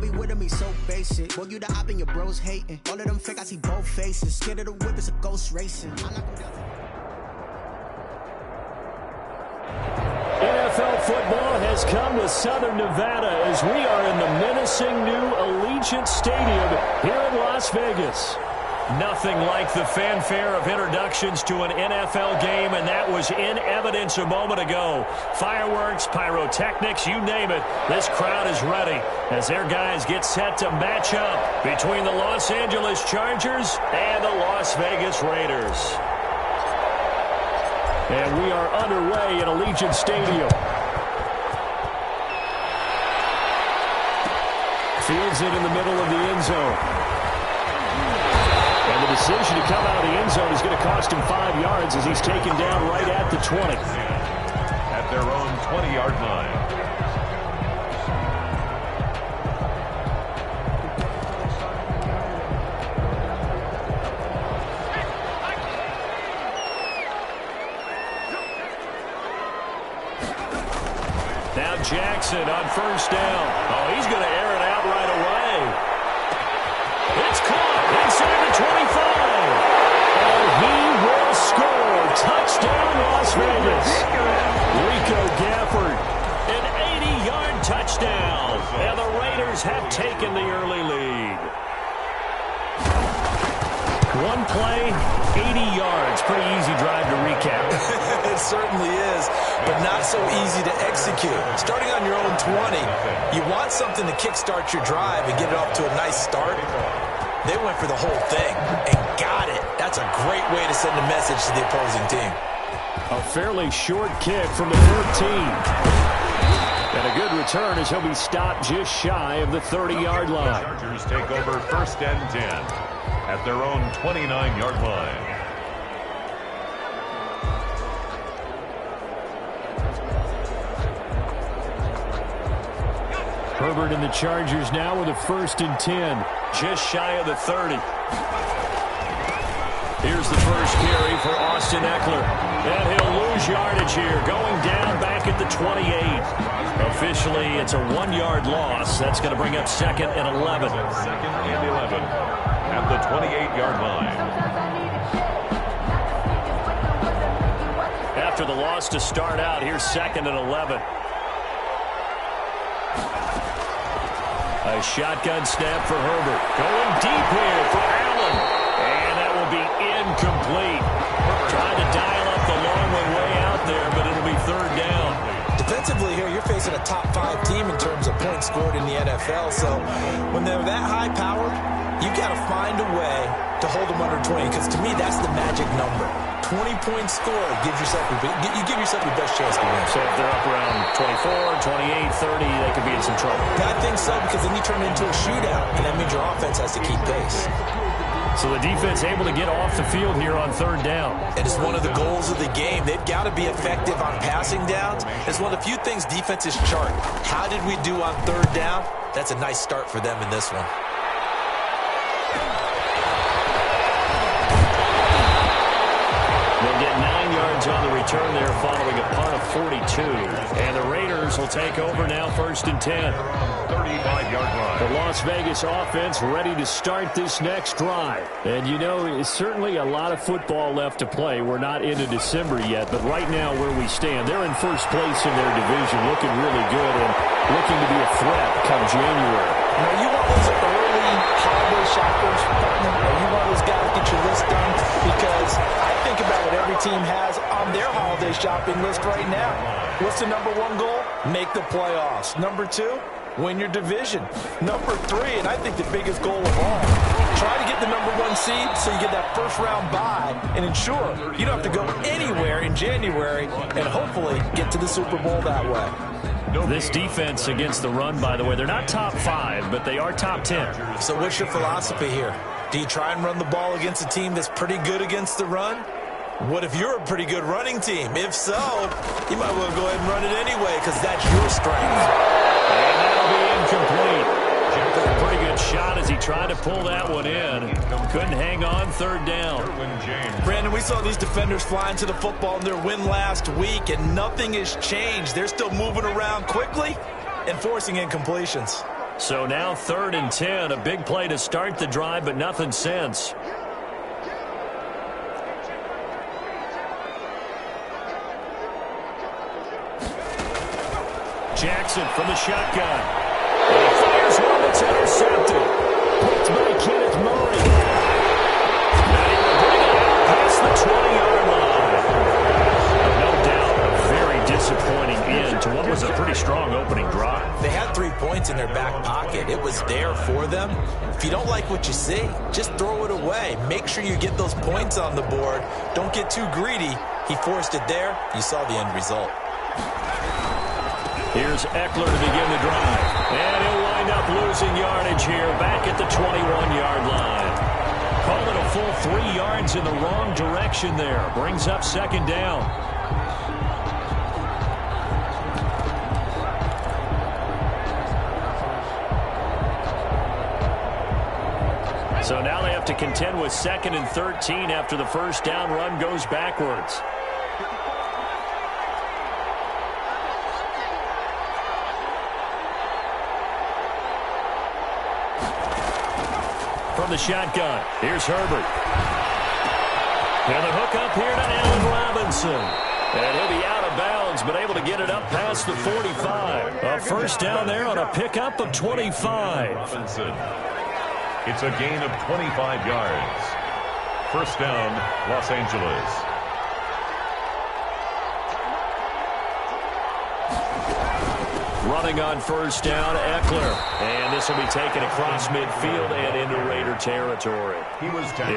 be with him, he's so basic. Boy, you the op and your bros hating. All of them fake, I see both faces. Scared of the whip, it's a ghost racing. I knock him down. NFL football has come to Southern Nevada as we are in the menacing new Allegiant Stadium here in Las Vegas. Nothing like the fanfare of introductions to an NFL game, and that was in evidence a moment ago. Fireworks, pyrotechnics, you name it. This crowd is ready as their guys get set to match up between the Los Angeles Chargers and the Las Vegas Raiders. And we are underway in Allegiant Stadium. Fields it in the middle of the end zone. And the decision to come out of the end zone is going to cost him 5 yards as he's taken down right at the 20. At their own 20-yard line. Now Jackson on first down. Oh, he's going to air it out right away. It's caught inside the 25. And he will score. Touchdown, Las Vegas. Rico Gafford, an 80-yard touchdown. And the Raiders have taken the early lead. One play, 80 yards. Pretty easy drive to recap. It certainly is, but not so easy to execute. Starting on your own 20, you want something to kickstart your drive and get it off to a nice start. They went for the whole thing and got it. That's a great way to send a message to the opposing team. A fairly short kick from the 13. And a good return as he'll be stopped just shy of the 30-yard line. The Chargers take over 1st and 10 at their own 29-yard line. Herbert and the Chargers now with a 1st and 10. Just shy of the 30. Here's the first carry for Austin Eckler. And he'll lose yardage here. Going down back at the 28. Officially, it's a 1-yard loss. That's going to bring up 2nd and 11. 2nd and 11 at the 28-yard line. After the loss to start out, here's 2nd and 11. A shotgun snap for Herbert. Going deep here for Allen. And that will be incomplete. Trying to dial up the long one way out there, but it'll be 3rd down. Defensively here, you're facing a top 5 team in terms of points scored in the NFL. So when they're that high powered, you got to find a way to hold them under 20. Because to me, that's the magic number. 20 points scored gives yourself you give yourself your best chance to win. So if they're up around 24, 28, 30, they could be in some trouble. I think so, because then you turn it into a shootout, and that means your offense has to keep pace. So the defense able to get off the field here on 3rd down. It is one of the goals of the game. They've got to be effective on passing downs. It's one of the few things defenses chart. How did we do on 3rd down? That's a nice start for them in this one. They'll get 9 yards on the return there following a punt of 42. And the Raiders will take over now 1st and 10. 35-yard line. The Las Vegas offense ready to start this next drive. And you know, it's certainly a lot of football left to play. We're not into December yet, but right now where we stand, they're in 1st place in their division, looking really good and looking to be a threat come January. Now, you want those early holiday shoppers, you want those guys to get your list done, because I think about what every team has on their holiday shopping list right now. What's the number 1 goal? Make the playoffs. Number 2, win your division. Number 3, and I think the biggest goal of all, try to get the number 1 seed so you get that 1st round bye and ensure you don't have to go anywhere in January and hopefully get to the Super Bowl that way. This defense against the run, by the way, they're not top 5, but they are top 10. So what's your philosophy here? Do you try and run the ball against a team that's pretty good against the run? What if you're a pretty good running team? If so, you might well go ahead and run it anyway, because that's your strength. And that'll be incomplete. A pretty good shot as he tried to pull that one in. Couldn't hang on 3rd down. Brandon, we saw these defenders flying to the football in their win last week, and nothing has changed. They're still moving around quickly and forcing incompletions. So now 3rd and 10. A big play to start the drive, but nothing since. Jackson from the shotgun. And he fires one that's intercepted. Picked by Kenneth Murray. And he will bring it out past the 20-yard line. No doubt a very disappointing end to what was a pretty strong opening drive. They had 3 points in their back pocket. It was there for them. If you don't like what you see, just throw it away. Make sure you get those points on the board. Don't get too greedy. He forced it there. You saw the end result. Here's Eckler to begin the drive. And he'll wind up losing yardage here back at the 21-yard line. Call it a full 3 yards in the wrong direction there. Brings up 2nd down. So now they have to contend with 2nd and 13 after the 1st down run goes backwards. From the shotgun, here's Herbert. And the hook up here to Allen Robinson. And he'll be out of bounds, but able to get it up past the 45. A 1st down there on a pickup of 25. Robinson. It's a gain of 25 yards. 1st down, Los Angeles. Running on 1st down, Eckler. And this will be taken across midfield and into Raider territory.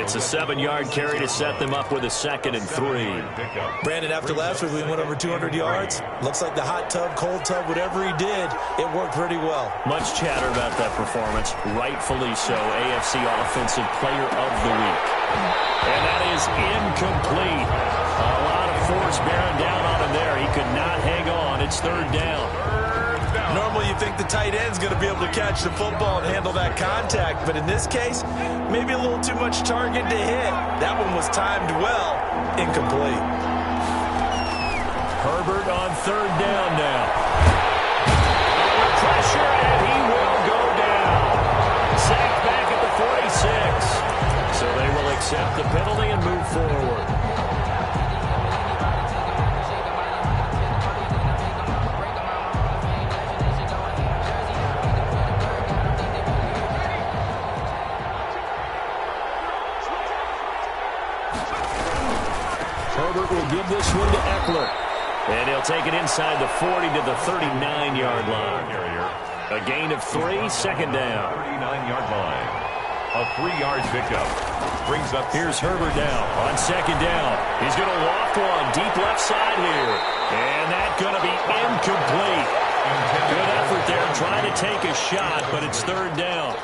It's a 7-yard carry to set them up with a 2nd and 3. Brandon, after last week, we went over 200 yards. Looks like the hot tub, cold tub, whatever he did, it worked pretty well. Much chatter about that performance. Rightfully so. AFC Offensive Player of the Week. And that is incomplete. A lot of force bearing down on him there. He could not hang on. It's 3rd down. Normally you think the tight end's going to be able to catch the football and handle that contact, but in this case, maybe a little too much target to hit. That one was timed well. Incomplete. Herbert on 3rd down now. Under pressure, and he will go down. Sacked back at the 46. So they will accept the penalty and move forward. Herbert will give this one to Eckler. And he'll take it inside the 40 to the 39-yard line. A gain of 3, 2nd down. 39-yard line. A 3-yard pickup. Brings up. Here's Herbert now on 2nd down. He's going to loft one deep left side here. And that's going to be incomplete. Good effort there trying to take a shot, but it's 3rd down.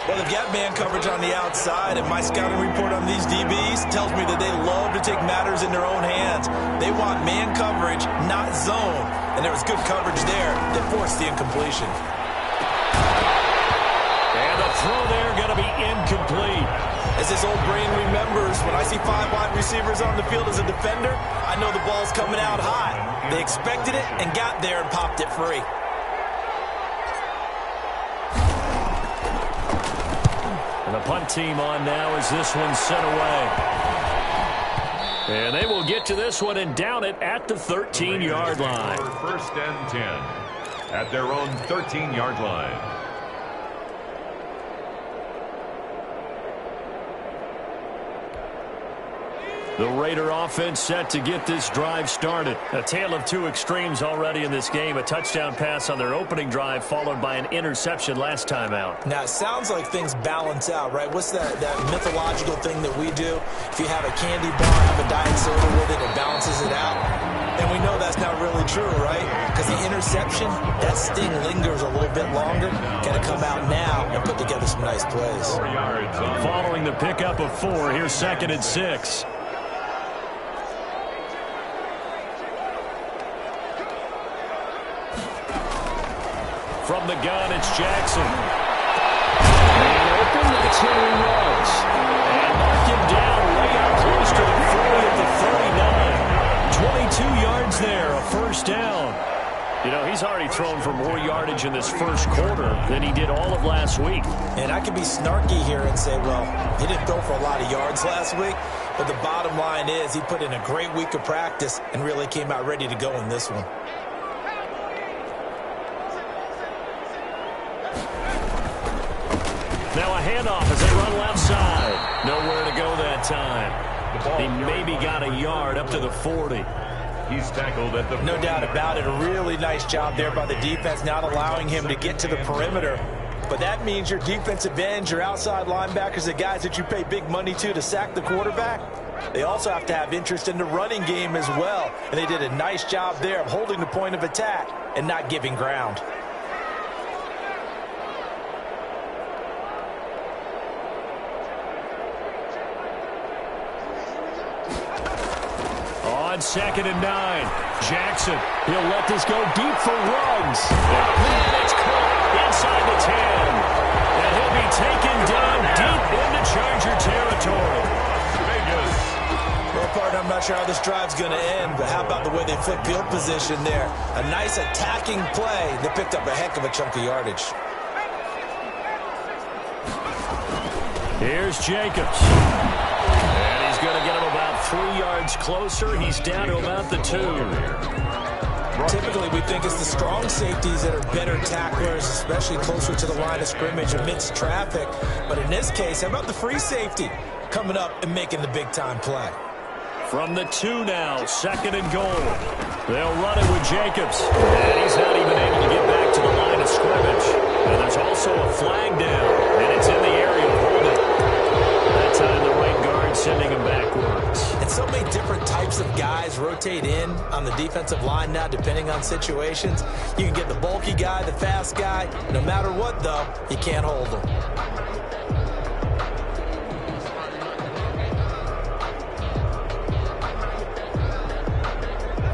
Well, they've got man coverage on the outside, and my scouting report on these DBs tells me that they love to take matters in their own hands. They want man coverage, not zone. And there was good coverage there that forced the incompletion. And the throw there going to be incomplete. As this old brain remembers, when I see 5 wide receivers on the field as a defender, I know the ball's coming out high. They expected it and got there and popped it free. And the punt team on now as this one's sent away. And they will get to this one and down it at the 13-yard line. 1st and 10 at their own 13-yard line. The Raider offense set to get this drive started. A tale of 2 extremes already in this game. A touchdown pass on their opening drive followed by an interception last time out. Now, it sounds like things balance out, right? What's that mythological thing that we do? If you have a candy bar, have a diet soda with it, it balances it out. And we know that's not really true, right? Because the interception, that sting lingers a little bit longer. Got to come out now and put together some nice plays. 4 yards. Following the pickup of 4, here's 2nd and 6. From the gun, it's Jackson. And open, that's Henry Ruggs. And marked him down way out close to the 40 at the 39. 22 yards there, a 1st down. You know, he's already thrown for more yardage in this first quarter than he did all of last week. And I could be snarky here and say, well, he didn't throw for a lot of yards last week, but the bottom line is he put in a great week of practice and really came out ready to go in this one. Now a handoff as they run left side. Nowhere to go that time. He maybe got a yard up to the 40. He's tackled at the... No doubt about it. A really nice job there by the defense, not allowing him to get to the perimeter. But that means your defensive ends, your outside linebackers, the guys that you pay big money to sack the quarterback, they also have to have interest in the running game as well. And they did a nice job there of holding the point of attack and not giving ground. On 2nd and 9, Jackson, he'll let this go deep for Ruggs. And it's caught inside the 10. And he'll be taken down deep into Charger territory. Well, partner, I'm not sure how this drive's going to end, but how about the way they flip field position there? A nice attacking play. They picked up a heck of a chunk of yardage. Here's Jacobs. He's going to get him about 3 yards closer. He's down to about the 2. Typically, we think it's the strong safeties that are better tacklers, especially closer to the line of scrimmage amidst traffic. But in this case, how about the free safety coming up and making the big-time play? From the 2 now, 2nd and goal. They'll run it with Jacobs. And he's not even able to get back to the line of scrimmage. And there's also a flag down, and it's in the area of holding. That time the right guard sending him backwards. And so many different types of guys rotate in on the defensive line now, depending on situations. You can get the bulky guy, the fast guy. No matter what, though, you can't hold them.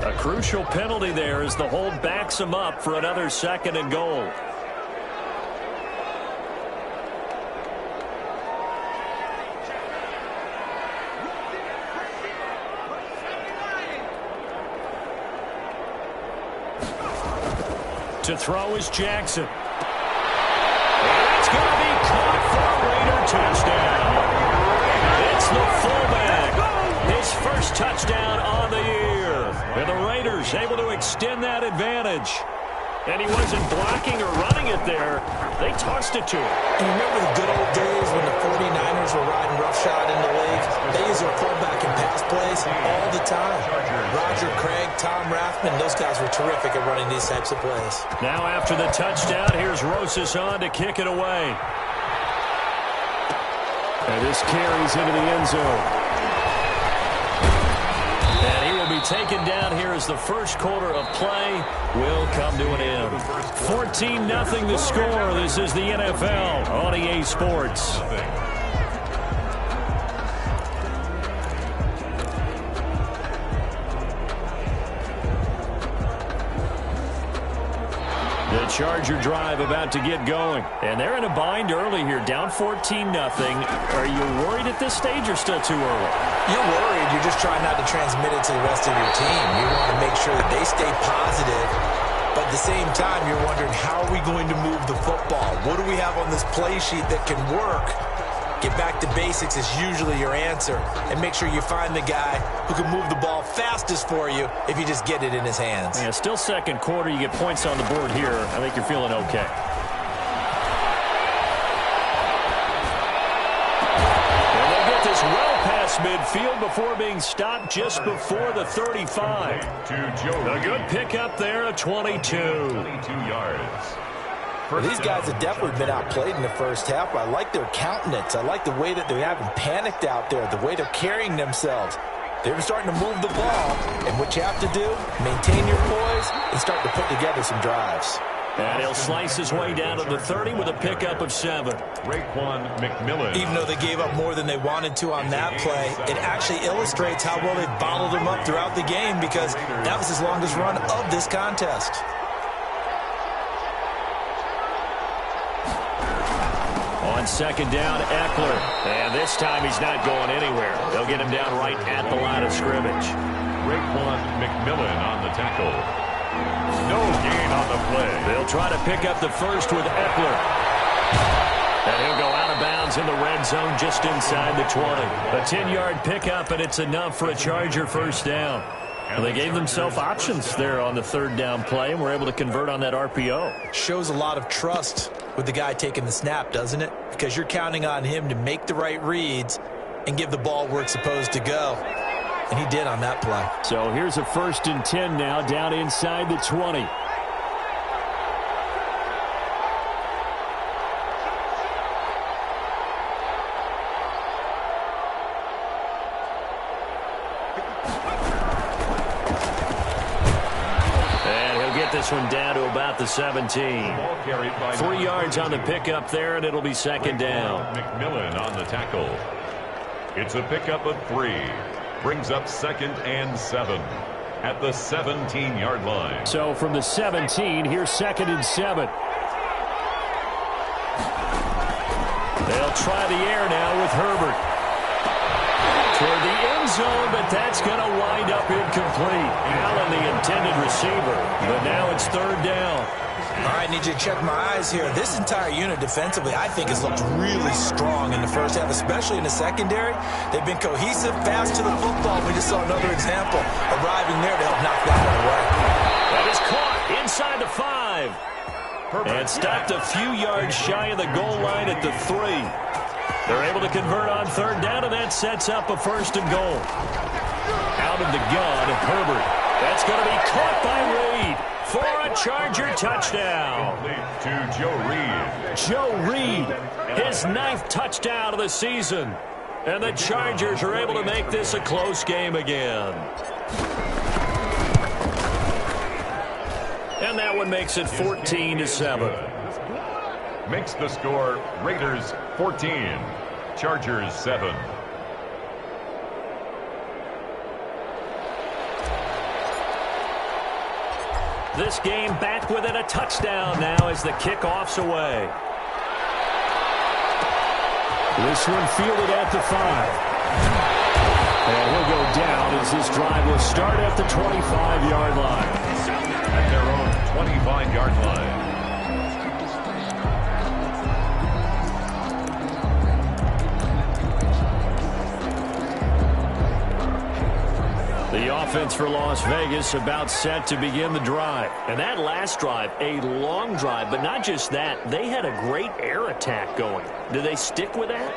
A crucial penalty there as the hold backs him up for another 2nd and goal. To throw is Jackson. And it's going to be caught for a Raider touchdown. It's the fullback. His first touchdown on the year. And the Raiders able to extend that advantage. And he wasn't blocking or running it there. They tossed it to him. You remember the good old days when the 49ers were riding roughshod in the league? They used their fullback in pass plays all the time. Roger Craig, Tom Rathman, those guys were terrific at running these types of plays. Now after the touchdown, here's Rosas on to kick it away. And this carries into the end zone. And he will be taken down here as the first quarter of play will come to an end. 14-0 the score. This is the NFL on EA Sports. The Charger drive about to get going. And they're in a bind early here, down 14-0. Are you worried at this stage or still too early? You're worried. You're just trying not to transmit it to the rest of your team. You want to make sure that they stay positive. But at the same time, you're wondering, how are we going to move the football? What do we have on this play sheet that can work? Get back to basics is usually your answer. And make sure you find the guy who can move the ball fastest for you if you just get it in his hands. Yeah, still second quarter. You get points on the board here. I think you're feeling okay. And they'll get this well past midfield before being stopped just before the 35. A good pickup there at 22. 22 yards. Well, these guys have definitely been outplayed in the first half. I like their countenance. I like the way that they haven't panicked out there, the way they're carrying themselves. They're starting to move the ball, and what you have to do, maintain your poise and start to put together some drives. And he'll slice his way down to the 30 with a pickup of 7. Raekwon McMillan. Even though they gave up more than they wanted to on that play, it actually illustrates how well they bottled them up throughout the game, because that was his longest run of this contest. On second down, Eckler. And this time he's not going anywhere. They'll get him down right at the line of scrimmage. Raekwon McMillan on the tackle. No gain. play. They'll try to pick up the first with Eckler. And he'll go out of bounds in the red zone just inside the 20. A 10-yard pickup, and it's enough for a Charger first down. And they gave themselves options there on the third down play and were able to convert on that RPO. Shows a lot of trust with the guy taking the snap, doesn't it? Because you're counting on him to make the right reads and give the ball where it's supposed to go. And he did on that play. So here's a 1st and 10 now down inside the 20. This one down to about the 17. 3 yards on the pickup there, and it'll be 2nd down. McMillan on the tackle. It's a pickup of 3. Brings up 2nd and 7 at the 17-yard line. So from the 17, here's 2nd and 7. They'll try the air now with Herbert. Toward the end zone, but that's going to wind up incomplete. Allen, the intended receiver, but now it's 3rd down. All right, need you to check my eyes here. This entire unit defensively, I think, has looked really strong in the first half, especially in the secondary. They've been cohesive, fast to the football. We just saw another example arriving there to help knock that one away. That is caught inside the 5. And stopped a few yards shy of the goal line at the 3. They're able to convert on 3rd down, and that sets up a 1st and goal. Out of the gun, Herbert. That's going to be caught by Reed for a Charger touchdown. To Joe Reed. Joe Reed, his 9th touchdown of the season. And the Chargers are able to make this a close game again. And that one makes it 14-7. Makes the score Raiders 14, Chargers 7. This game back within a touchdown now as the kickoff's away. This one fielded at the 5. And he'll go down as this drive will start at the 25-yard line. At their own 25-yard line. The offense for Las Vegas about set to begin the drive. And that last drive, a long drive, but not just that. They had a great air attack going. Do they stick with that?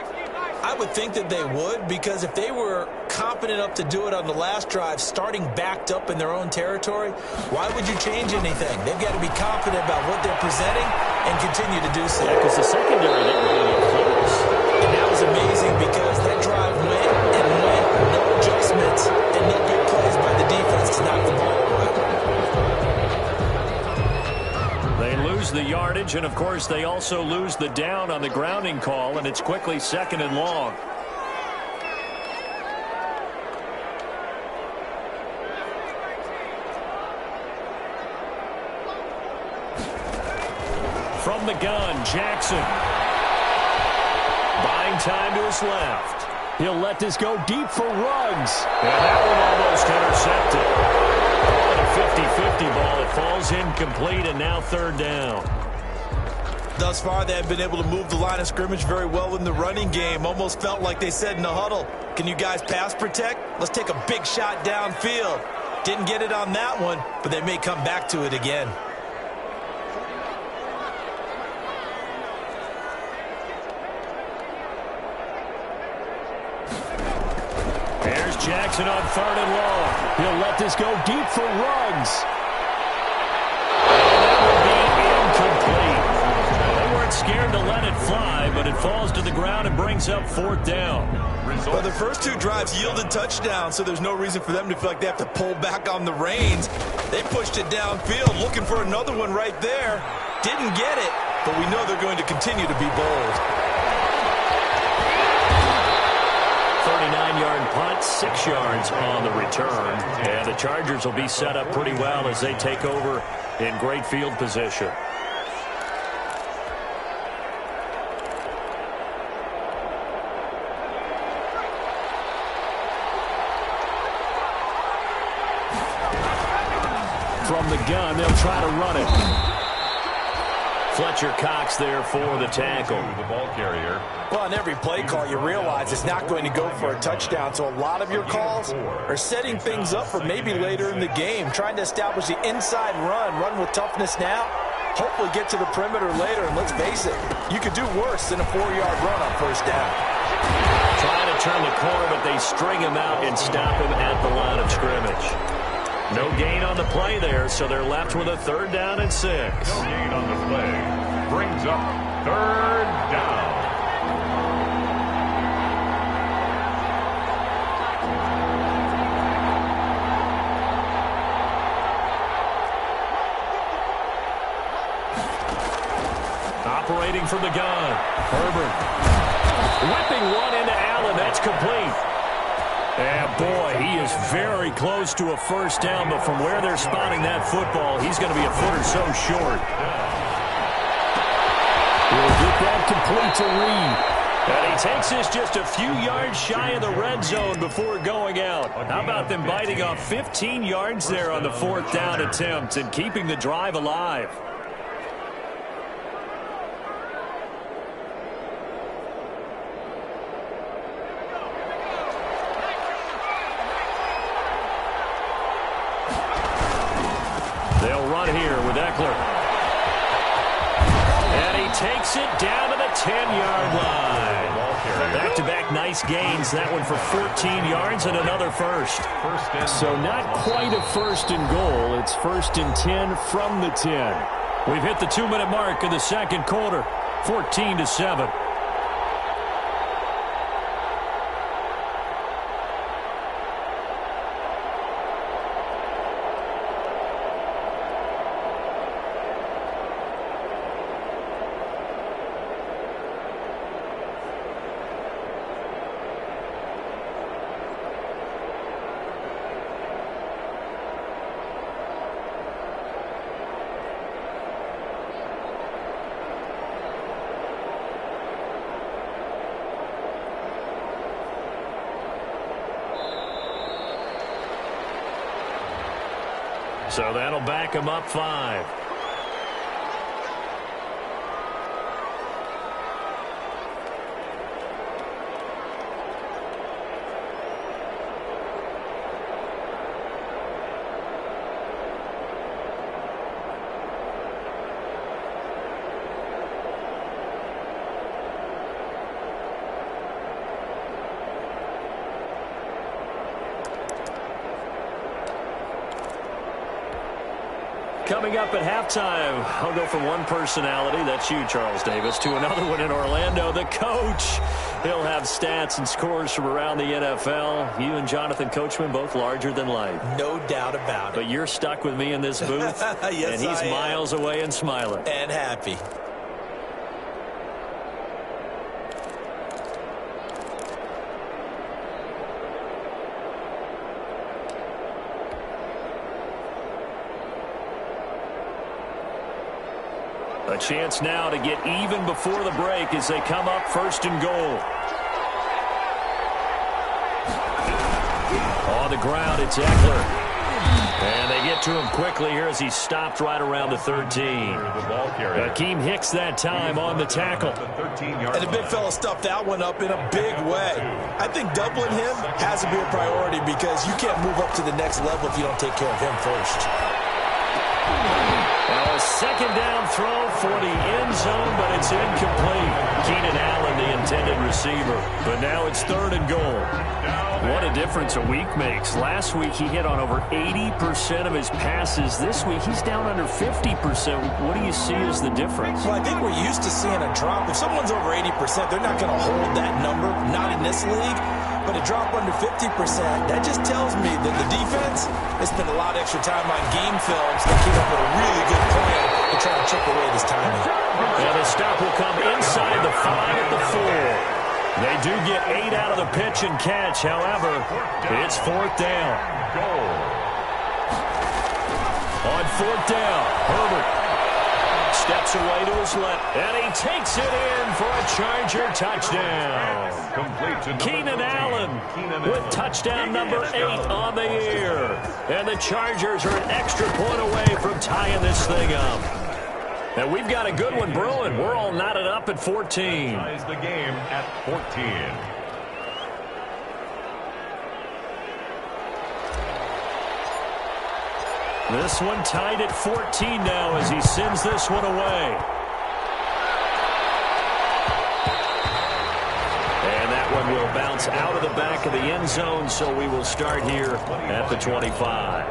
I would think that they would, because if they were confident enough to do it on the last drive, starting backed up in their own territory, why would you change anything? They've got to be confident about what they're presenting and continue to do so. Yeah, because the secondary didn't really get close. And that was amazing because that drive went and went, no adjustments, and no big plays by the defense to knock the ball away. They lose the yardage, and of course they also lose the down on the grounding call, and it's quickly 2nd and long. From the gun, Jackson. Buying time to his left. He'll let this go deep for Ruggs. And that one almost intercepted. On a 50-50 ball, it falls incomplete, and now 3rd down. Thus far, they have been able to move the line of scrimmage very well in the running game. Almost felt like they said in the huddle, can you guys pass protect? Let's take a big shot downfield. Didn't get it on that one, but they may come back to it again. There's Jackson on 3rd and long. He'll let this go deep for Ruggs. And that will be incomplete. They weren't scared to let it fly, but it falls to the ground and brings up 4th down. Well, the first 2 drives yielded touchdowns, so there's no reason for them to feel like they have to pull back on the reins. They pushed it downfield, looking for another one right there. Didn't get it, but we know they're going to continue to be bold. 39-yard punt, 6 yards on the return. And the Chargers will be set up pretty well as they take over in great field position. From the gun, they'll try to run it. Fletcher Cox there for the tackle. The ball carrier. Well, on every play call, you realize it's not going to go for a touchdown. So a lot of your calls are setting things up for maybe later in the game, trying to establish the inside run with toughness now, hopefully get to the perimeter later. And let's face it, you could do worse than a 4-yard run on first down. Trying to turn the corner, but they string him out and stop him at the line of scrimmage. No gain on the play there, so they're left with a 3rd down and 6. No gain on the play. Brings up 3rd down. Operating from the gun. Herbert. Whipping one into Allen. That's complete. And boy, he is very close to a first down, but from where they're spotting that football, he's going to be a foot or so short. We'll get that complete to Reed. And he takes this just a few yards shy of the red zone before going out. How about them biting off 15 yards there on the 4th down attempt and keeping the drive alive? They'll run here with Eckler. And he takes it down to the 10-yard line. Back-to-back nice gains. That one for 14 yards and another first. So not quite a 1st and goal. It's 1st and 10 from the 10. We've hit the 2-minute mark in the 2nd quarter. 14-7. So that'll back him up 5. Coming up at halftime, I'll go from one personality, that's you, Charles Davis, to another one in Orlando, the coach. He'll have stats and scores from around the NFL. You and Jonathan Coachman, both larger than life. No doubt about it. But you're stuck with me in this booth, yes, and he's miles away and smiling. And happy. A chance now to get even before the break as they come up 1st and goal. On the ground, it's Eckler. And they get to him quickly here as he's stopped right around the 13. Akeem Hicks that time on the tackle. And the big fella stuffed that one up in a big way. I think doubling him has to be a priority because you can't move up to the next level if you don't take care of him first. A 2nd down throw for the end zone, but it's incomplete. Keenan Allen, the intended receiver. But now it's 3rd and goal. What a difference a week makes. Last week he hit on over 80% of his passes. This week he's down under 50%. What do you see as the difference? Well, I think we're used to seeing a drop. If someone's over 80%, they're not going to hold that number, not in this league. But a drop under 50%, that just tells me that the defense has spent a lot of extra time on game films that came up with a really good plan to try to chip away this timing. And the stop will come inside the 5 at the 4. They do get 8 out of the pitch and catch. However, it's 4th down. On 4th down, Herbert steps away to his left, and he takes it in for a Charger touchdown. Keenan Allen with touchdown number 8 on the year. And the Chargers are an extra point away from tying this thing up. And we've got a good one brewing. We're all knotted up at 14. Ties the game at 14. This one tied at 14 now as he sends this one away. And that one will bounce out of the back of the end zone, so we will start here at the 25.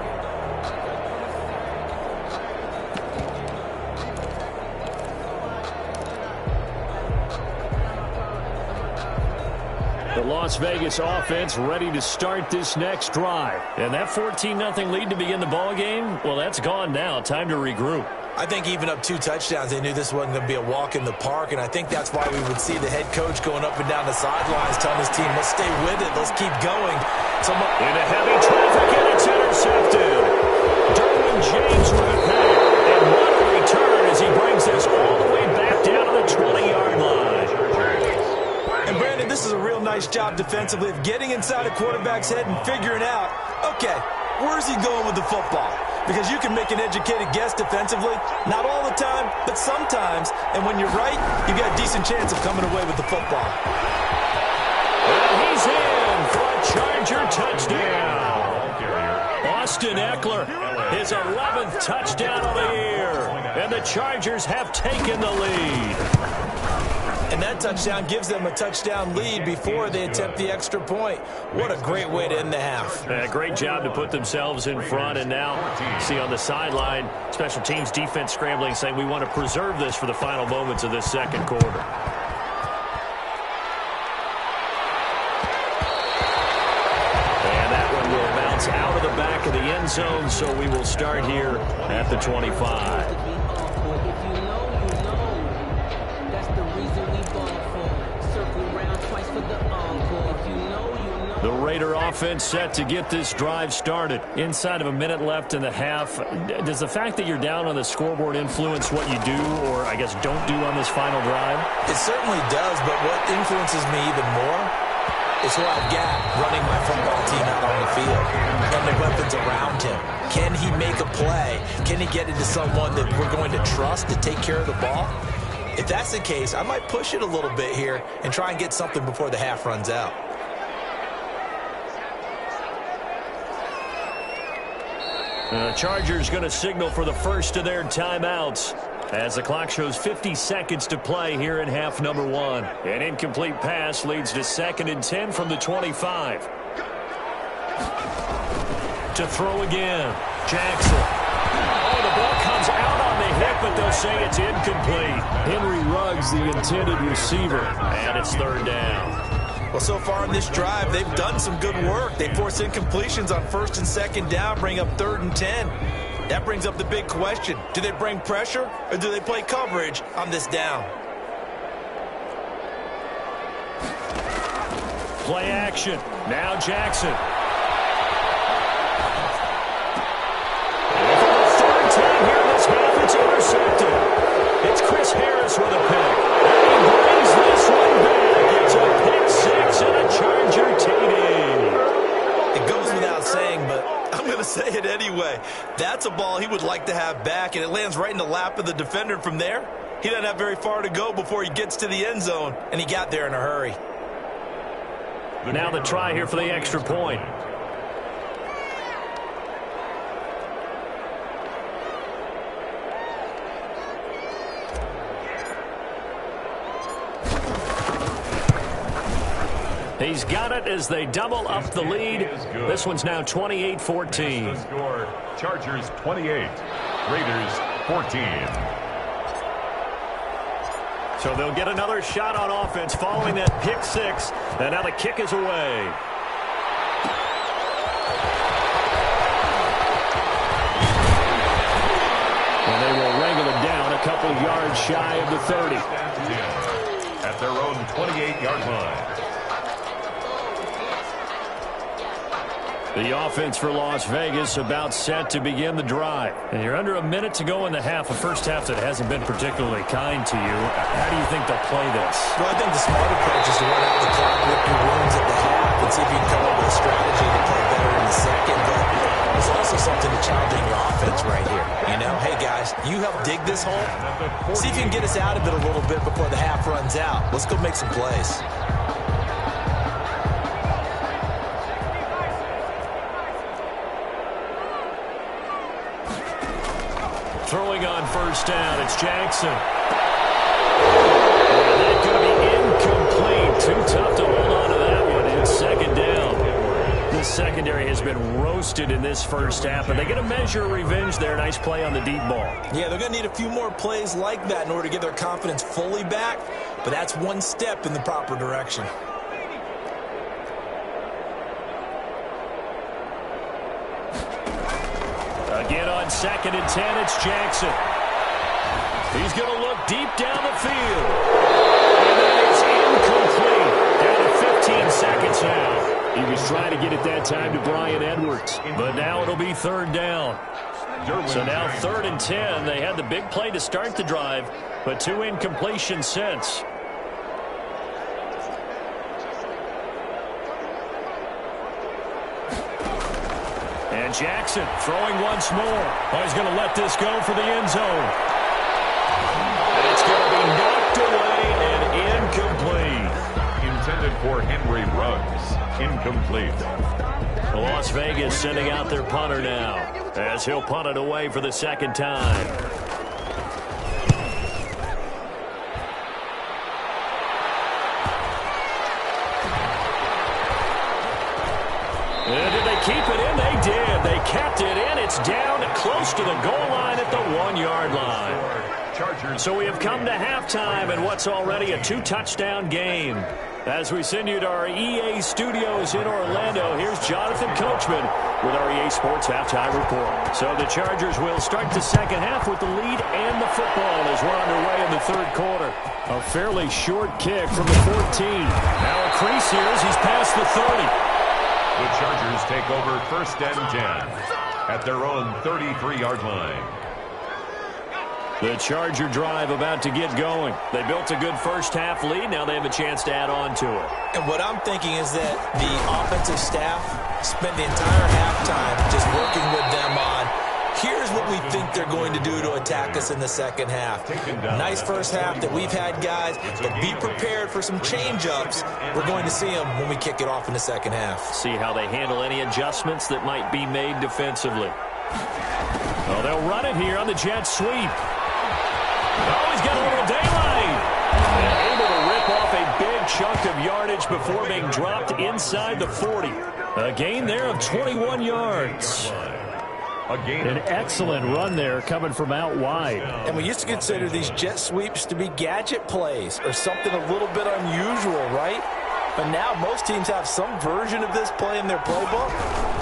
The Las Vegas offense ready to start this next drive. And that 14-0 lead to begin the ball game, well, that's gone now. Time to regroup. I think even up 2 touchdowns, they knew this wasn't going to be a walk in the park, and I think that's why we would see the head coach going up and down the sidelines telling his team, let's stay with it, let's keep going. Into heavy traffic, and it's intercepted. Derwin James with a pick, and what a return as he brings this all the way back down to the 20-yard line. And Brandon, this is a real nice job defensively of getting inside a quarterback's head and figuring out, okay, where's he going with the football? Because you can make an educated guess defensively, not all the time, but sometimes. And when you're right, you've got a decent chance of coming away with the football. And he's in for a Charger touchdown. Austin Eckler, his 11th touchdown of the year. And the Chargers have taken the lead. And that touchdown gives them a touchdown lead before they attempt the extra point. What a great way to end the half. Great job to put themselves in front. And now, see on the sideline, special teams defense scrambling, saying we want to preserve this for the final moments of this second quarter. And that one will bounce out of the back of the end zone, so we will start here at the 25. The Raider offense set to get this drive started. Inside of a minute left in the half. Does the fact that you're down on the scoreboard influence what you do, or I guess don't do on this final drive? It certainly does, but what influences me even more is who I've got running my football team out on the field and the weapons around him. Can he make a play? Can he get into someone that we're going to trust to take care of the ball? If that's the case, I might push it a little bit here and try and get something before the half runs out. The Chargers going to signal for the first of their timeouts as the clock shows 50 seconds to play here in half number 1. An incomplete pass leads to 2nd and 10 from the 25. To throw again, Jackson. Oh, the ball comes out on the hip, but they'll say it's incomplete. Henry Ruggs, the intended receiver, and it's 3rd down. Well, so far in this drive, they've done some good work. They force incompletions on 1st and 2nd down, bring up 3rd and 10. That brings up the big question. Do they bring pressure, or do they play coverage on this down? Play action. Now Jackson. And for the 3rd time here in this half, it's intercepted. It's Chris Harris with a pick. And he brings this one back. It's a pick 6 and a Charger TD. It goes without saying, but I'm going to say it anyway. That's a ball he would like to have back, and it lands right in the lap of the defender from there. He doesn't have very far to go before he gets to the end zone, and he got there in a hurry. Now the try here for the extra point. He's got it as they double up the lead. This one's now 28-14. The score, Chargers 28, Raiders 14. So they'll get another shot on offense following that pick 6. And now the kick is away. And they will wrangle it down a couple yards shy of the 30. At their own 28-yard line. The offense for Las Vegas about set to begin the drive. And you're under a minute to go in the half, a first half that hasn't been particularly kind to you. How do you think they'll play this? Well, I think the smart approach is to run out the clock, lick your wounds at the half, and see if you can come up with a strategy to play better in the second. But There's also something to challenging your offense right here. You know, hey, guys, you help dig this hole. See if you can get us out of it a little bit before the half runs out. Let's go make some plays. Throwing on first down, it's Jackson. And that's going to be incomplete. Too tough to hold on to that one. It's second down. The secondary has been roasted in this first half, but they get a measure of revenge there. Nice play on the deep ball. Yeah, they're going to need a few more plays like that in order to get their confidence fully back, but that's one step in the proper direction. Again on 2nd and 10, it's Jackson. He's going to look deep down the field. And that is incomplete. Down to 15 seconds now. He was trying to get it that time to Bryan Edwards. But now it'll be third down. So now 3rd and 10. They had the big play to start the drive, but 2 incompletions since. And Jackson throwing once more. Oh, he's going to let this go for the end zone. And it's going to be knocked away and incomplete. Intended for Henry Ruggs. Incomplete. Las Vegas sending out their punter now as he'll punt it away for the second time. And did they keep it in? They did. They kept it in. It's down close to the goal line at the 1-yard line. So we have come to halftime in what's already a 2-touchdown game. As we send you to our EA studios in Orlando, here's Jonathan Coachman with our EA Sports Halftime Report. So the Chargers will start the second half with the lead and the football as we're underway in the third quarter. A fairly short kick from the 14. Now a crease here as he's past the 30. The Chargers take over 1st and 10 at their own 33-yard line. The Charger drive about to get going. They built a good first half lead. Now they have a chance to add on to it. And what I'm thinking is that the offensive staff spent the entire halftime just working with them on, here's what we think they're going to do to attack us in the second half. Nice first half that we've had, guys, but be prepared for some change-ups. We're going to see them when we kick it off in the second half. See how they handle any adjustments that might be made defensively. Well, they'll run it here on the jet sweep. Oh, he's got a little daylight. And able to rip off a big chunk of yardage before being dropped inside the 40. A gain there of 21 yards. An excellent run there coming from out wide. And we used to consider these jet sweeps to be gadget plays or something a little bit unusual, right? But now most teams have some version of this play in their playbook.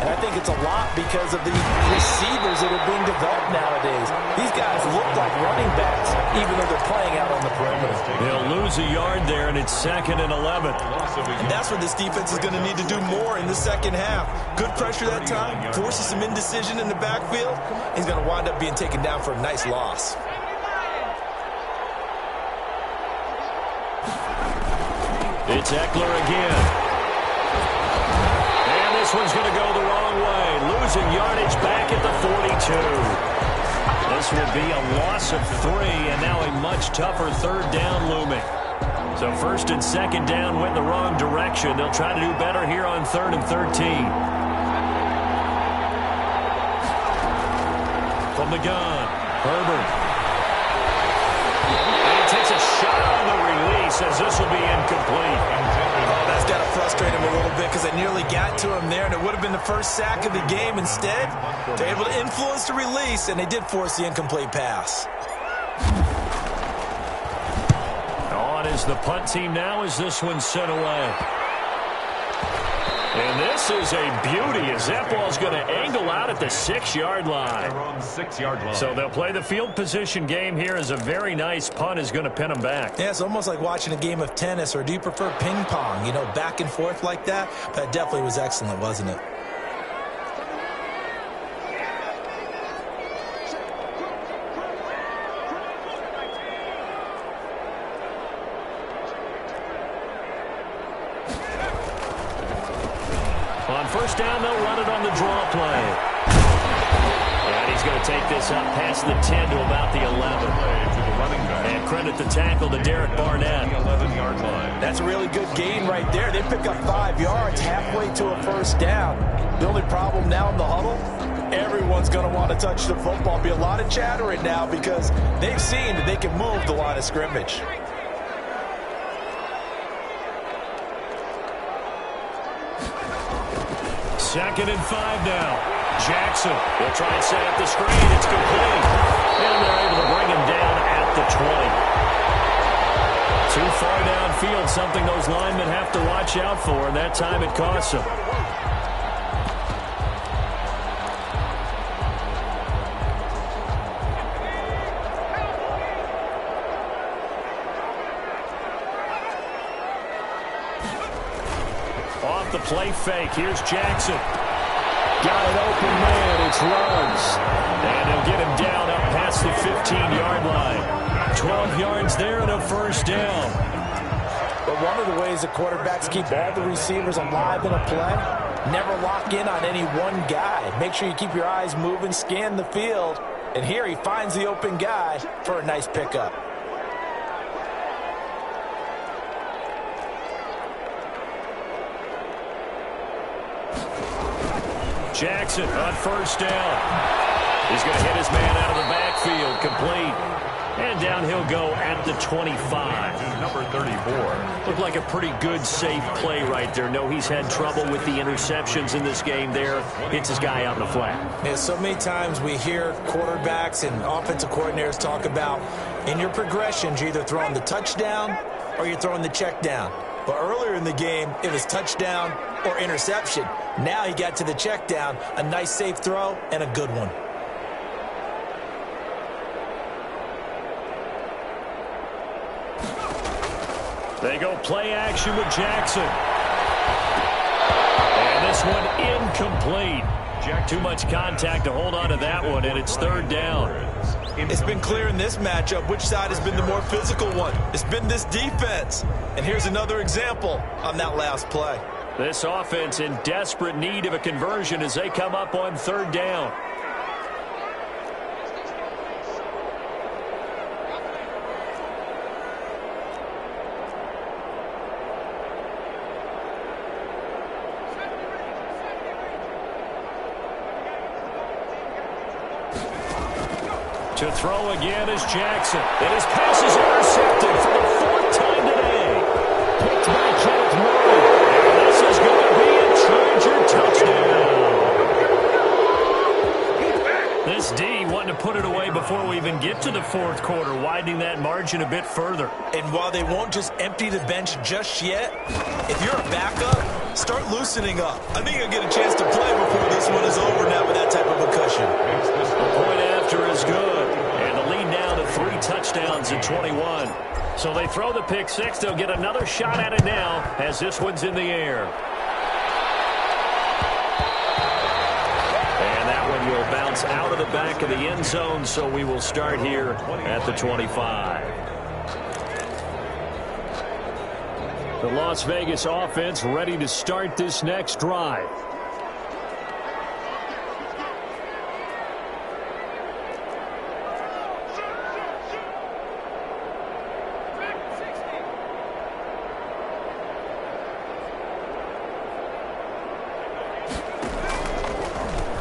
And I think it's a lot because of the receivers that are being developed nowadays. These guys look like running backs, even though they're playing out on the perimeter. They'll lose a yard there, and it's 2nd and 11. And that's what this defense is going to need to do more in the second half. Good pressure that time, forces some indecision in the backfield. He's going to wind up being taken down for a nice loss. It's Eckler again. And this one's going to go the wrong way. Losing yardage back at the 42. This will be a loss of 3, and now a much tougher third down looming. So 1st and 2nd down went the wrong direction. They'll try to do better here on 3rd and 13. From the gun, Herbert. Takes a shot on the release as this will be incomplete. Oh, that's got to frustrate him a little bit because they nearly got to him there, and it would have been the first sack of the game. Instead, they're able to influence the release, and they did force the incomplete pass. On is the punt team now as this one's sent away. And this is a beauty as that ball's going to angle out at the 6-yard line. So they'll play the field position game here as a very nice punt is going to pin them back. Yeah, it's almost like watching a game of tennis, or do you prefer ping pong? You know, back and forth like that? That definitely was excellent, wasn't it? On first down, they'll run it on the draw play. And he's going to take this up past the 10 to about the 11. And credit the tackle to Derek Barnett. 11-yard line. That's a really good gain right there. They pick up 5 yards halfway to a first down. The only problem now in the huddle, everyone's going to want to touch the football. Be a lot of chattering now because they've seen that they can move the line of scrimmage. Second and 5 now. Jackson will try and set up the screen. It's complete. And they're able to bring him down at the 20. Too far downfield, something those linemen have to watch out for, and that time it costs them. Off the play fake, here's Jackson. Got an open man, it's Ruggs. And he'll get him down up past the 15-yard line. 12 yards there and a first down. But one of the ways that quarterbacks keep all the receivers alive in a play, never lock in on any one guy. Make sure you keep your eyes moving, scan the field. And here he finds the open guy for a nice pickup. Jackson on first down. He's going to hit his man out of the backfield, complete. And down he'll go at the 25. Number 34. Looked like a pretty good, safe play right there. No, he's had trouble with the interceptions in this game there. Hits his guy out in the flat. Yeah, so many times we hear quarterbacks and offensive coordinators talk about in your progressions, you're either throwing the touchdown or you're throwing the check down. But earlier in the game, it was touchdown or interception. Now he got to the check down, a nice safe throw, and a good one. They go play action with Jackson. And this one incomplete. Too much contact to hold on to that one, and it's third down. It's been clear in this matchup which side has been the more physical one. It's been this defense. And here's another example on that last play. This offense in desperate need of a conversion as they come up on third down. To throw again is Jackson. And his pass is intercepted for the fourth time today. Picked by Kenneth Murray. And this is going to be a Charger touchdown. This D wanting to put it away before we even get to the fourth quarter, widening that margin a bit further. And while they won't just empty the bench just yet, if you're a backup, start loosening up. I think you'll get a chance to play before this one is over now with that type of a cushion. The point after is good. And the lead now to 3 touchdowns in 21. So they throw the pick six. They'll get another shot at it now as this one's in the air. And that one will bounce out of the back of the end zone, so we will start here at the 25. The Las Vegas offense ready to start this next drive.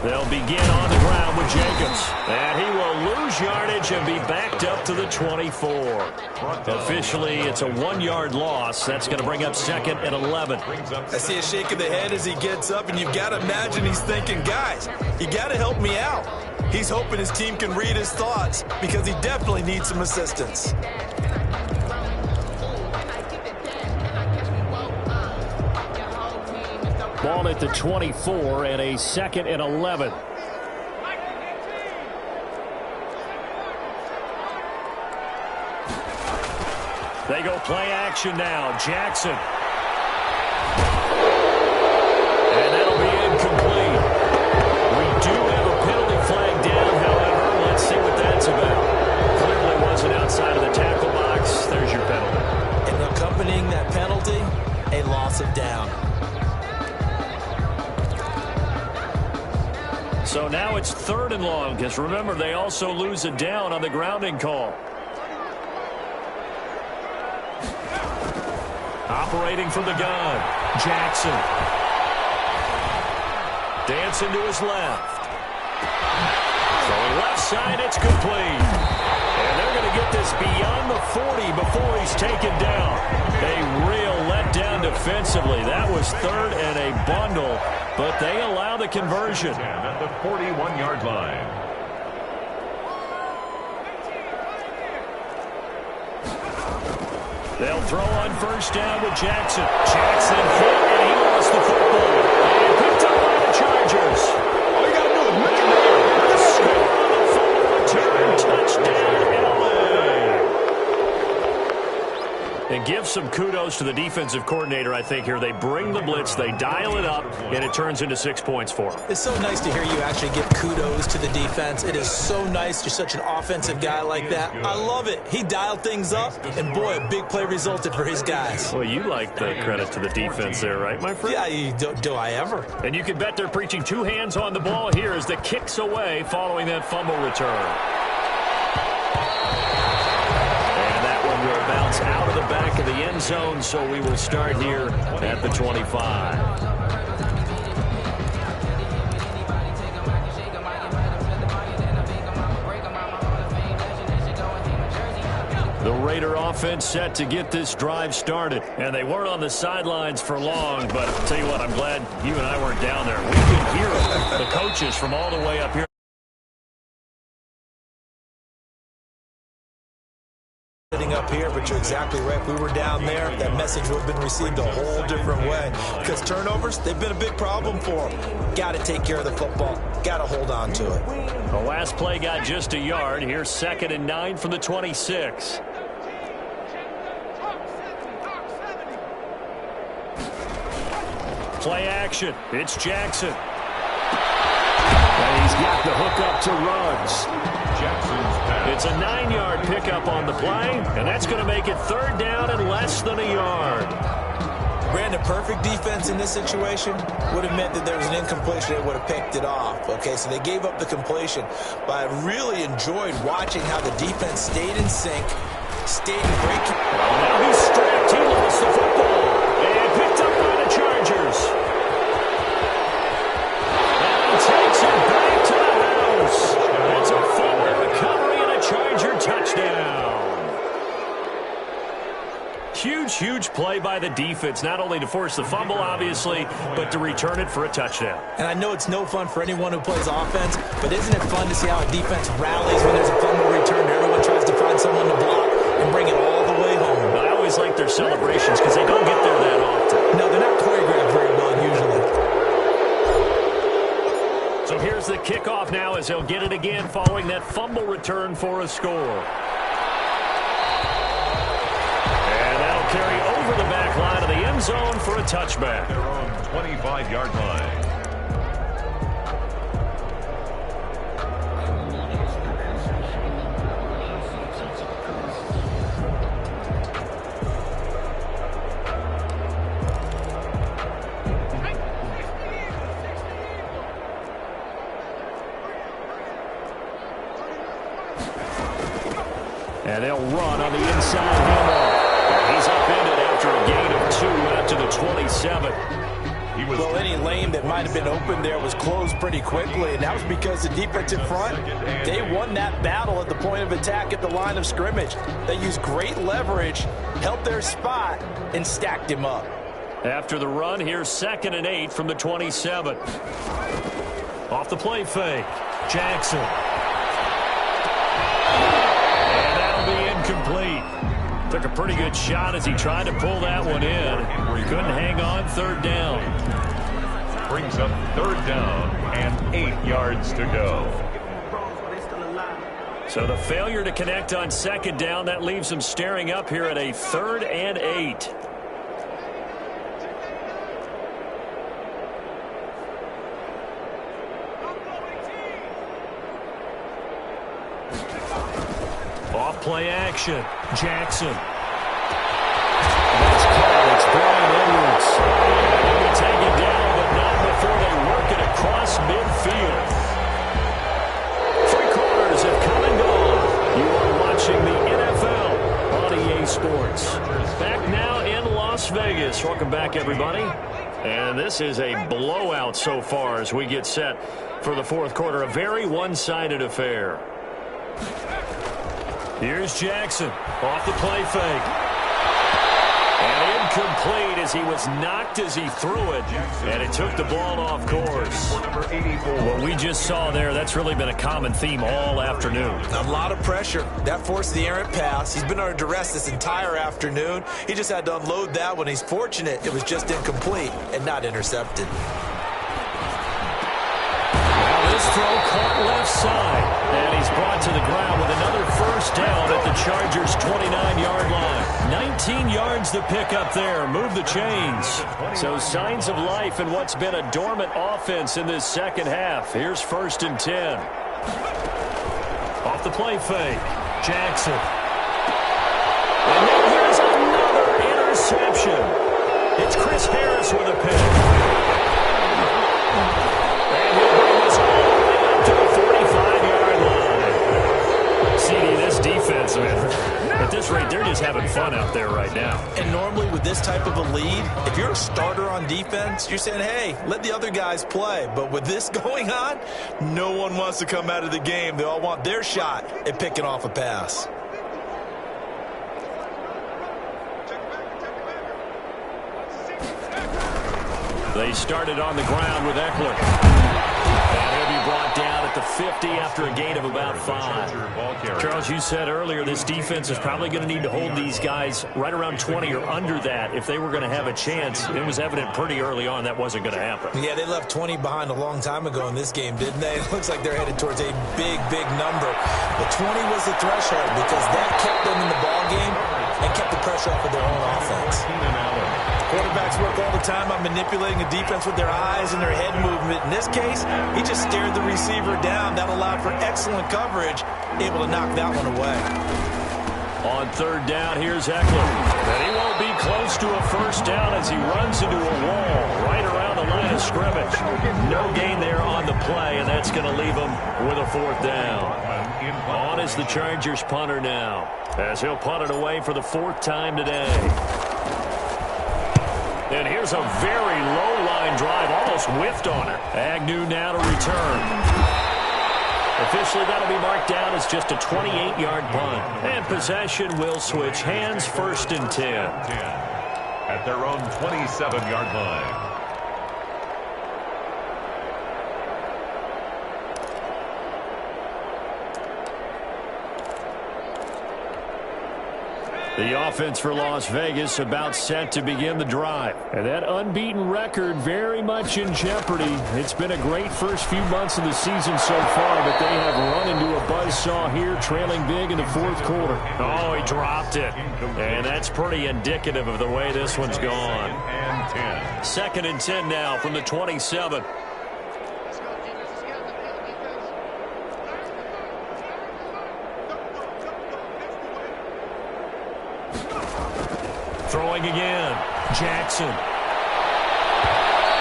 They'll begin on the ground with Jacobs. And he will lose yardage and be backed up to the 24. Officially, it's a 1-yard loss. That's going to bring up second and 11. I see a shake of the head as he gets up, and you've got to imagine he's thinking, guys, you got to help me out. He's hoping his team can read his thoughts because he definitely needs some assistance. Ball at the 24 and a second and 11. They go play action now. Jackson. And that'll be incomplete. We do have a penalty flag down, however. Let's see what that's about. Clearly wasn't outside of the tackle box. There's your penalty. And accompanying that penalty, a loss of down. So now it's 3rd and long, because remember, they also lose a down on the grounding call. Operating from the gun, Jackson. Dancing to his left. Throwing left side, it's complete. And they're going to get this beyond the 40 before he's taken down. A real letdown defensively. That was 3rd and a bundle, but they allow the conversion. At the 41-yard line. They'll throw on 1st down with Jackson. Jackson hit, and he lost the football. And picked up by the Chargers. All you got to do is make it there. The score on the fumble return. Touchdown, LA. And give some kudos to the defensive coordinator, I think, here. They bring the blitz, they dial it up, and it turns into 6 points for them. It's so nice to hear you actually give kudos to the defense. It is so nice. You're such an offensive guy like that. I love it. He dialed things up, and boy, a big play resulted for his guys. Well, you like the credit to the defense there, right, my friend? Yeah, do I ever? And you can bet they're preaching 2 hands on the ball here as the kick's away following that fumble return. Will bounce out of the back of the end zone, so we will start here at the 25. The Raider offense set to get this drive started, and they weren't on the sidelines for long, but I'll tell you what, I'm glad you and I weren't down there. We could hear the coaches from all the way up here. Up here, but you're exactly right. If we were down there, that message would have been received a whole different way, because turnovers, they've been a big problem for them. Got to take care of the football. Got to hold on to it. The last play got just a yard. Here's 2nd and 9 from the 26. Play action. It's Jackson. And he's got the hook up to Ruggs. It's a 9-yard pickup on the play, and that's going to make it 3rd down and less than a yard. Brandon, perfect defense in this situation would have meant that there was an incompletion. They would have picked it off. Okay, so they gave up the completion. But I really enjoyed watching how the defense stayed in sync, stayed in great. Now he's stripped. He lost the football and picked up by the Chargers. And he takes it back to the house. It's a fumble recovery and a Charger touchdown. Huge play by the defense, not only to force the fumble, obviously, but to return it for a touchdown. And I know it's no fun for anyone who plays offense, but isn't it fun to see how a defense rallies when there's a fumble return? Everyone tries to find someone to block and bring it all the way home. I always like their celebrations because they don't get there that often. No, they're not choreographed very well usually. So here's the kickoff now as they'll get it again following that fumble return for a score. Carry over the back line of the end zone for a touchback. Their own 25-yard line. And they'll run on the inside handoff. He's upended after a gain of 2 out to the 27. Well, any lane that might have been open there was closed pretty quickly, and that was because the defensive front, they won that battle at the point of attack at the line of scrimmage. They used great leverage, held their spot, and stacked him up. After the run, here's 2nd and 8 from the 27. Off the play fake, Jackson. And that'll be incomplete. Took a pretty good shot as he tried to pull that one in. He couldn't hang on. 3rd down. Brings up 3rd down and 8 yards to go. So the failure to connect on 2nd down, that leaves him staring up here at a 3rd and 8. Off play action. Jackson. That's caught. It's Brian Edwards. They take it down, but not before they work it across midfield. watching the NFL on EA Sports. Back now in Las Vegas. Welcome back, everybody. And this is a blowout so far as we get set for the fourth quarter. A very one-sided affair. Here's Jackson off the play fake. And incomplete as he was knocked as he threw it. And it took the ball off course. What we just saw there, that's really been a common theme all afternoon. A lot of pressure. That forced the errant pass. He's been under duress this entire afternoon. He just had to unload that one. He's fortunate it was just incomplete and not intercepted. This throw caught left side. And he's brought to the ground with another first down at the Chargers' 29-yard line. 19 yards to pick up there. Move the chains. So signs of life in what's been a dormant offense in this second half. Here's 1st and 10. Off the play fake. Jackson. And now here's another interception. It's Chris Harris with a pick. And he'll bring this all the way up to the 45-yard line. CD, this defense, man, at this rate, they're just having fun out there right now. And normally with this type of a lead, if you're a starter on defense, you're saying, hey, let the other guys play. But with this going on, no one wants to come out of the game. They all want their shot at picking off a pass. They started on the ground with Eckler. And he'll be brought down at the 50 after a gain of about 5. Charles, you said earlier this defense is probably going to need to hold these guys right around 20 or under that if they were going to have a chance. It was evident pretty early on that wasn't going to happen. Yeah, they left 20 behind a long time ago in this game, didn't they? It looks like they're headed towards a big, big number. But 20 was the threshold because that kept them in the ball game and kept the pressure off of their own offense. Quarterbacks work all the time on manipulating a defense with their eyes and their head movement. In this case, he just stared the receiver down. That allowed for excellent coverage, able to knock that one away. On 3rd down, here's Eckler. And he won't be close to a first down as he runs into a wall right around the line of scrimmage. No gain there on the play, and that's going to leave him with a 4th down. On is the Chargers punter now, as he'll punt it away for the 4th time today. And here's a very low-line drive, almost whiffed on it. Agnew now to return. Officially, that'll be marked down as just a 28-yard punt. And possession will switch hands, 1st and 10. At their own 27-yard line. The offense for Las Vegas about set to begin the drive. And that unbeaten record very much in jeopardy. It's been a great first few months of the season so far, but they have run into a buzzsaw here, trailing big in the 4th quarter. Oh, he dropped it. And that's pretty indicative of the way this one's gone. 2nd and 10 now from the 27. Throwing again. Jackson.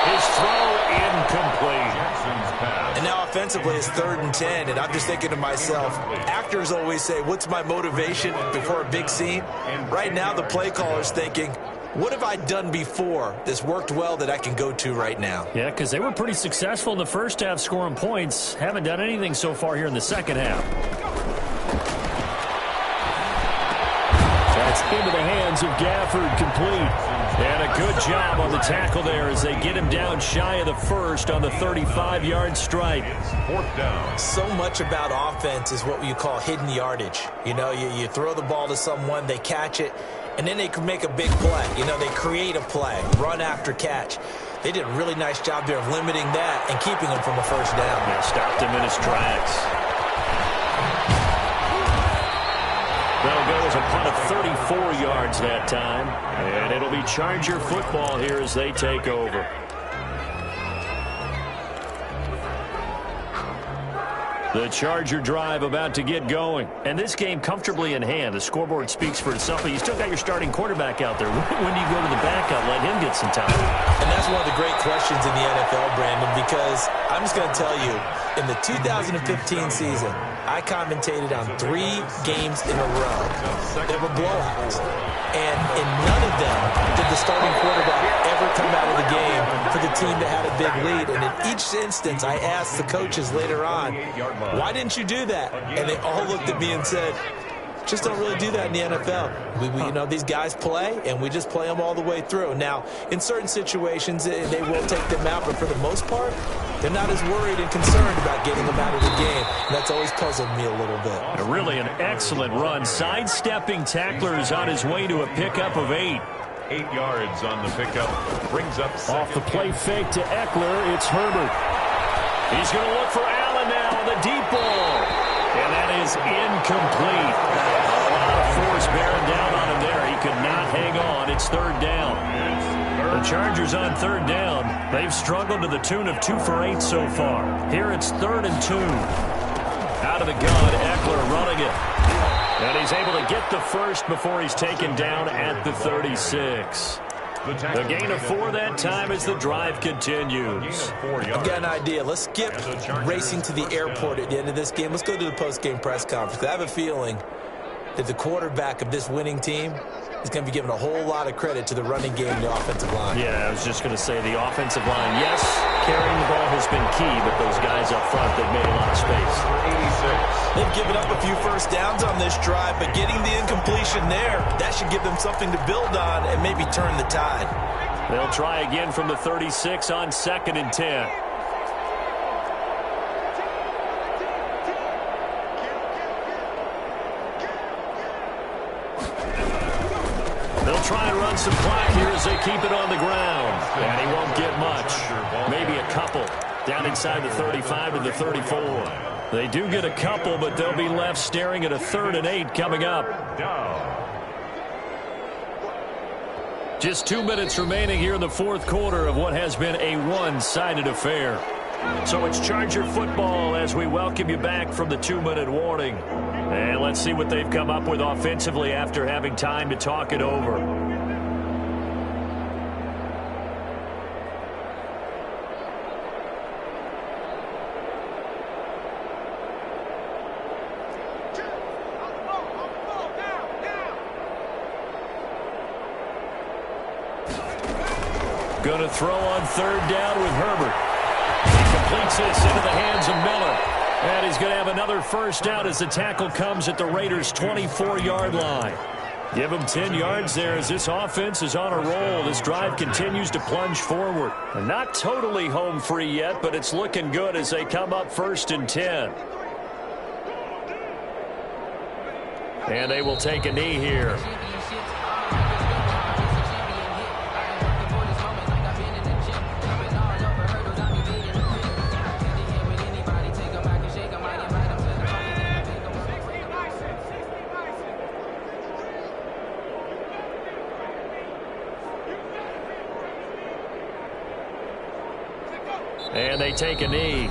His throw incomplete. And now offensively it's 3rd and 10, and I'm just thinking to myself, actors always say, what's my motivation before a big scene? Right now the play caller's thinking, what have I done before that's worked well that I can go to right now? Yeah, because they were pretty successful in the first half scoring points. Haven't done anything so far here in the second half. That's into the hands of Gafford, complete. And a good job on the tackle there as they get him down shy of the 1st on the 35-yard stripe. 4th down. So much about offense is what you call hidden yardage. You know, you throw the ball to someone, they catch it, and then they can make a big play. You know, they create a play, run after catch. They did a really nice job there of limiting that and keeping him from a first down. Yeah, stopped him in his tracks. That'll go as a punt of 34 yards that time. And it'll be Charger football here as they take over. The Charger drive about to get going. And this game comfortably in hand. The scoreboard speaks for itself, but you still got your starting quarterback out there. When do you go to the backup, let him get some time? And that's one of the great questions in the NFL, Brandon, because I'm just going to tell you, in the 2015 season, I commentated on 3 games in a row. They were blowouts. And in none of them did the starting quarterback ever come out of the game for the team that had a big lead. And in each instance, I asked the coaches later on, why didn't you do that? And they all looked at me and said, just don't really do that in the NFL. You know, these guys play, and we just play them all the way through. Now, in certain situations, they will take them out, but for the most part, they're not as worried and concerned about getting them out of the game. And that's always puzzled me a little bit. Really an excellent run. Sidestepping tacklers on his way to a pickup of 8. 8 yards on the pickup. Brings up second. Off the play fake to Eckler, it's Herbert. He's going to look for Allen now on the deep ball. And that is incomplete. A lot of force bearing down on him there. He could not hang on. It's 3rd down. The Chargers on 3rd down. They've struggled to the tune of 2 for 8 so far. Here it's 3rd and 2. Out of the gun, Eckler running it. And he's able to get the first before he's taken down at the 36. The gain of 4 that time as the drive continues. I've got an idea. Let's skip racing to the airport at the end of this game. Let's go to the post-game press conference. I have a feeling that the quarterback of this winning team is going to be given a whole lot of credit to the running game and the offensive line. Yeah, I was just going to say the offensive line. Yes, carrying the ball has been key, but those guys up front, they've made a lot of space. 86. They've given up a few first downs on this drive, but getting the incompletion there, that should give them something to build on and maybe turn the tide. They'll try again from the 36 on 2nd and 10. They'll try and run some clock here as they keep it on the ground. And he won't get much. Maybe a couple. Down inside the 35 to the 34. They do get a couple, but they'll be left staring at a 3rd and 8 coming up. Just 2 minutes remaining here in the 4th quarter of what has been a one-sided affair. So it's Charger football as we welcome you back from the 2-minute warning. And let's see what they've come up with offensively after having time to talk it over. Going to throw on 3rd down with Herbert. He completes this into the hands of Miller. And he's going to have another first down as the tackle comes at the Raiders' 24-yard line. Give them 10 yards there as this offense is on a roll. This drive continues to plunge forward. Not totally home free yet, but it's looking good as they come up 1st and 10. And they will take a knee here. And they take a knee.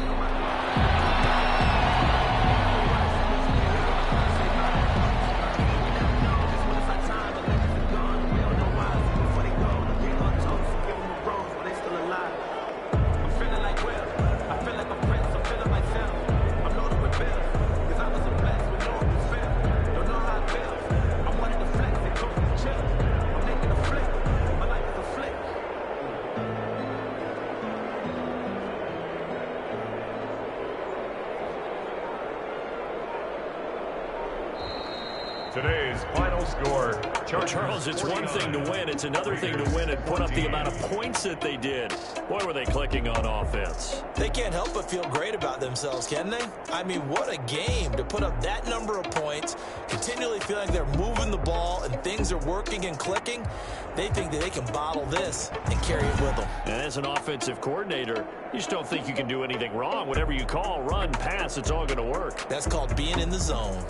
Today's final score. Charles, it's one thing to win. It's another thing to win and put up the amount of points that they did. Boy, were they clicking on offense. They can't help but feel great about themselves, can they? I mean, what a game to put up that number of points, continually feeling like they're moving the ball and things are working and clicking. They think that they can bottle this and carry it with them. And as an offensive coordinator, you just don't think you can do anything wrong. Whatever you call, run, pass, it's all going to work. That's called being in the zone.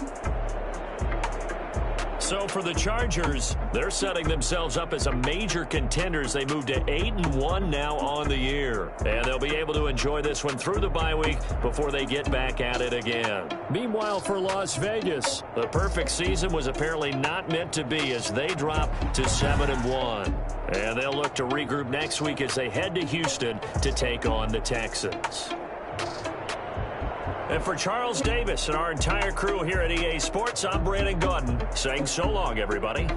So for the Chargers, they're setting themselves up as a major contender as they move to 8-1 now on the year. And they'll be able to enjoy this one through the bye week before they get back at it again. Meanwhile, for Las Vegas, the perfect season was apparently not meant to be as they drop to 7-1. And they'll look to regroup next week as they head to Houston to take on the Texans. And for Charles Davis and our entire crew here at EA Sports, I'm Brandon Gaudin saying so long, everybody.